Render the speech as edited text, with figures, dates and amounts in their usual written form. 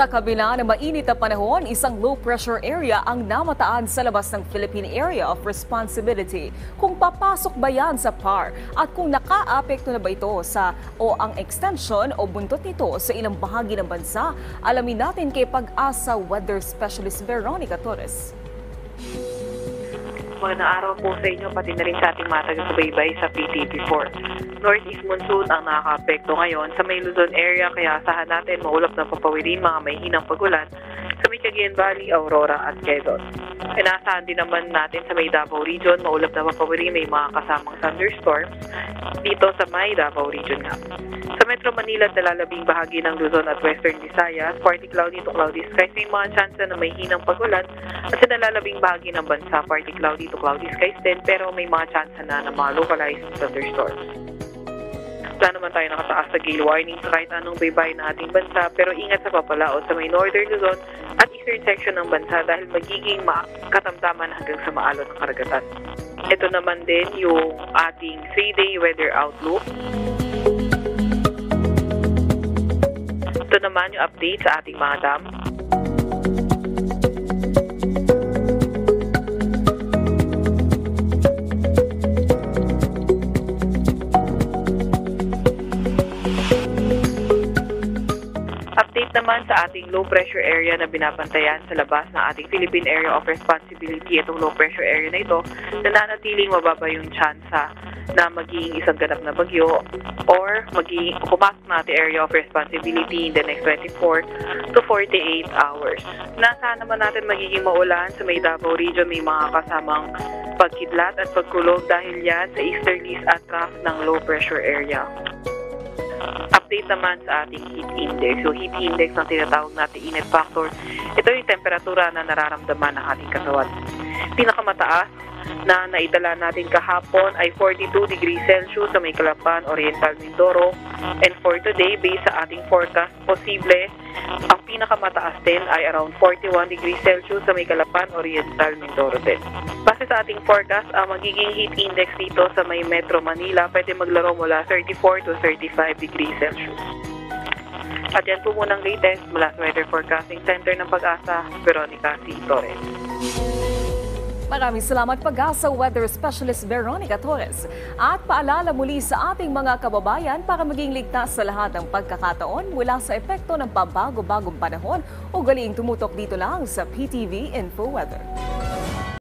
Sa kabila ng mainit na panahon, isang low pressure area ang namataan sa labas ng Philippine Area of Responsibility. Kung papasok ba yan sa PAR at kung nakaapekto na ba ito o ang extension o buntot nito sa ilang bahagi ng bansa, alamin natin kay Pag-asa Weather Specialist Veronica Torres. Magandang araw po sa inyo, pati na rin sa ating mga taga-subaybay sa PTV4. Northeast monsoon ang nakaka-apekto ngayon sa may Luzon area, kaya asahan natin maulap na papawirin mga may hinang pagulan sa may Cagayan Valley, Aurora at Quezon. Inaasahan din naman natin sa may Davao Region, maulap na papawirin may mga kasamang thunderstorms dito sa may Davao Region nga. Sa Metro Manila at nalalabing bahagi ng Luzon at Western Visayas, partly cloudy to cloudy skies, may mga chance na may hinang pagulan at sa nalalabing bahagi ng bansa, partly cloudy to cloudy skies din, pero may mga chance na ng mga localized thunderstorms. Wala naman tayo nakataas sa gale warning sa kahit anong baybay ng ating bansa, pero ingat sa papalaot sa may northern Luzon at eastern section ng bansa dahil magiging katamtaman hanggang sa maalon ng karagatan. Ito naman din yung ating 3-day weather outlook. Ito naman yung update sa ating mga dam. Update naman sa ating low pressure area na binabantayan sa labas ng ating Philippine Area of Responsibility. Itong low pressure area na ito, nananatiling mababa yung tsansa na maging isang ganap na bagyo or pumasok na ating area of responsibility in the next 24 to 48 hours. Nasaan naman natin magiging maulan sa may Davao Region, may mga kasamang pagkidlat at pagkulog dahil yan sa easterlies at trough ng low pressure area. Update naman sa ating heat index. So heat index na tinatawag natin init factor, ito yung temperatura na nararamdaman ng ating katawan. Pinakamataas na naitala natin kahapon ay 42 degrees Celsius sa may Calapan, Oriental Mindoro. And for today, based sa ating forecast, posible ang pinakamataas din ay around 41 degrees Celsius sa may Calapan, Oriental Mindoro din. Base sa ating forecast, ang magiging heat index dito sa may Metro Manila pwede maglaro mula 34 to 35 degrees Celsius. At yan po munang latest mula sa Weather Forecasting Center ng Pag-asa, Veronica C. Torres. Maraming salamat Pag-asa Weather Specialist Veronica Torres. At paalala muli sa ating mga kababayan para maging ligtas sa lahat ng pagkakataon mula sa epekto ng pabago-bagong panahon, ugaliing tumutok dito lang sa PTV Info Weather.